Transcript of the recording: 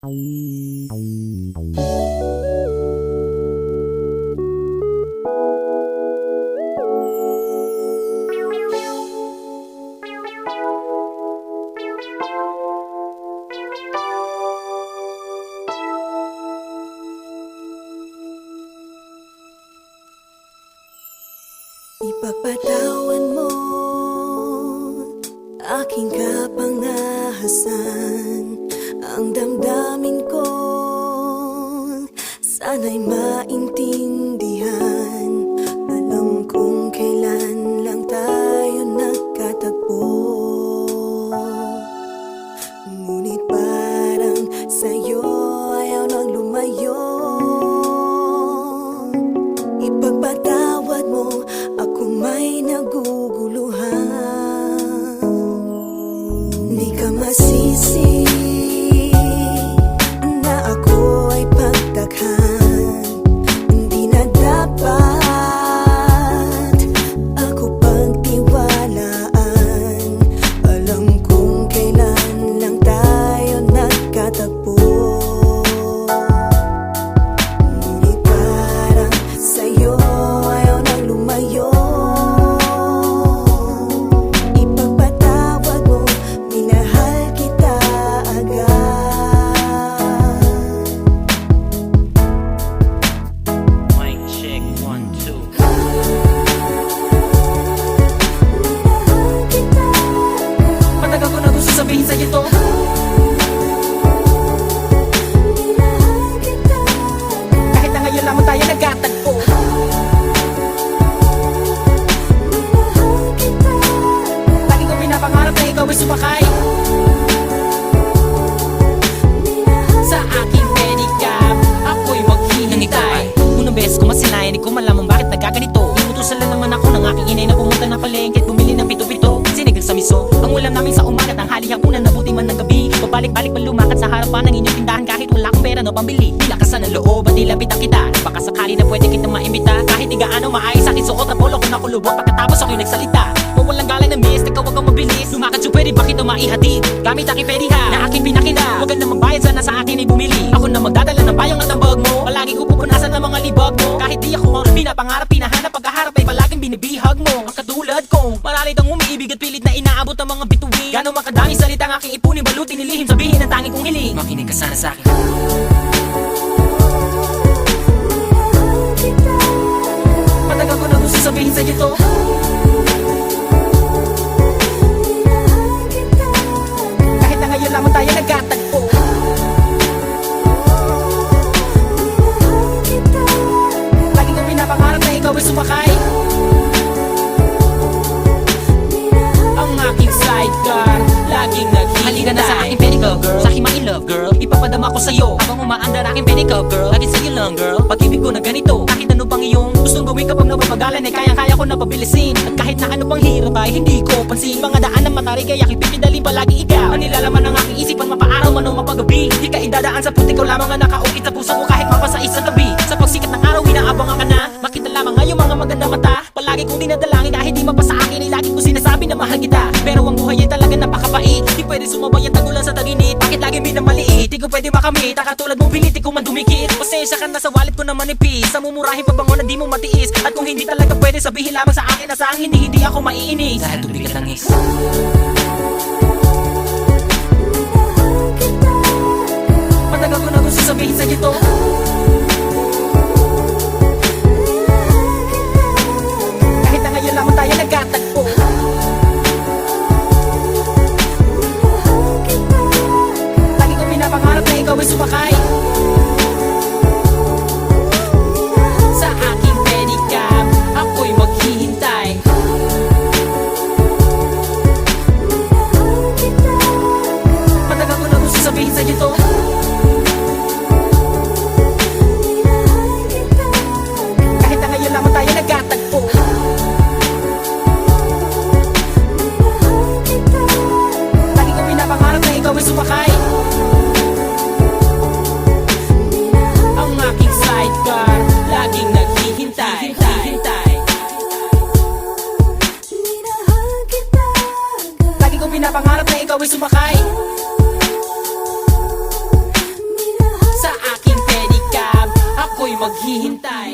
Ipagpatawan mo aking kapangahasan, ang damdamin ko sana'y maintindihan. Alam kong kailan lang tayo nagkatagpo, ngunit parang sa'yo ayaw nang lumayo. Ipagpatawad mo, ako may naguguluhan. Di ka masisi na ako ay pagtakhan. Hindi na dapat ako pagtiwalaan. Alam kong kailan lang tayo nagkatagpo, ngunit parang sa'yo ayaw nang lumayo. Ipagpatawad mo, minahal kita agad. Mic check 1, 2. Minahal kita agad. Matagal ko na gusto sabihin sa'yo to. Minahal kita agad. Kahit na ngayon lamang tayo nagkatagpo. Minahal kita agad. Lagi ko pinapangarap na ikaw ay sumakay sa aking pedicab. Ako'y maghihintay. Unang beses ko masilayan, di ko malaman bakit nagkaganito. Inutusan lang naman ako ng aking inay na pumunta ng palengke at bumili ng pito-pito, sinigang sa miso. Ang ulam namin sa umaga, tanghali, hapunan, nabuti man ng gabi. Pabalik-balik pa lumakad sa harapan ng inyong tindahan kahit wala akong pera no pambili. Di lakasan ng loob at nilapitan kita. Baka sakali na pwede kitang maimbita. Kahit di gaano maayos aking suot at polo ko nakulubot. Pagkatapos ako'y nagsalita, kung walang galang na miss, ikaw wag kang mabilis. Lumakad so pwede ba kita maihatid? Gamit aking pediha na aking pinakita. Huwag ka na magbayad, sana sa akin ay bumili. Ako na magdadala ng payong at ang bag mo. Palagi ko pupunasan ng mga libag mo. Kahit di ako ang pinapangarap, pinahanap, pagkaharap ay palaging binibihag mo. Ang katulad kong maralit ang umiibig at pilit na inaabot ang mga bituin. Gano'ng makadaming salita ang aking ipunin, balutin, nilihim, sabihin ang tanging kong hiling. Makinig ka sana sa akin. Matagal ko na gusto sabihin sa'yo to. Kahit na ngayon lamang tayo nagkatagpo. Lagi kong pinapangarap na ikaw ay sumakay ang aking sidecar, laging naghihintay. Halika na sa aking pedicab girl, sa aking ma-in-love girl. Ipapadama ko sa'yo habang umaandar aking pedicab girl. Lagi sa'yo lang girl, pag-ibig ko na ganito. Kahit ano pang iyong gustong gawin kapag napapagalan ay kaya-kaya ko na pabilisin. At kahit na ano pang hirap ay hindi ko pansin. Mga daan ng matarik ay aking pipidalin palagi ikaw. Ang nilalaman ng aking isipan mapaaraw man o mapagabi. Di ka idadaan sa puti ko lamang ang nakaukit sa puso ko kahit mapasais sa tabi. Sa pagsikat ng araw inaabangan ka na. Makita lamang ngayong mga maganda mata. Palagi kong dinadalangin kahit di mapasa akin ay lagi ko sinasabi na mahal kita. Pero ang buhay ay talaga napakabait. Di pwede sumabay ang tagulan sa taginit. Bakit lagi minamaliit? Di ko pwede makamit. Katulad mong pilit, di ko man dumikit. Pasensya ka na sa wallet ko na manipis. Sa mumurahin pabango na di mo matiis. At kung hindi talaga pwede, sabihin lamang sa akin na sa ang hindi ako maiinis. Dahil tubig at langis. Matagal ko na gusto sabihin sa'yo to. Kahit na ngayon lamang tayo nagkatagpo. Lagi kong pinapangarap na ikaw ay sumakay sa aking pedicab. Ako'y maghihintay. Matagal ko na gusto sabihin sa'yo to. Kahit na ngayon lamang tayo nagkatagpo. Lagi kong pinapangarap na ikaw ay sumakay maghihintay.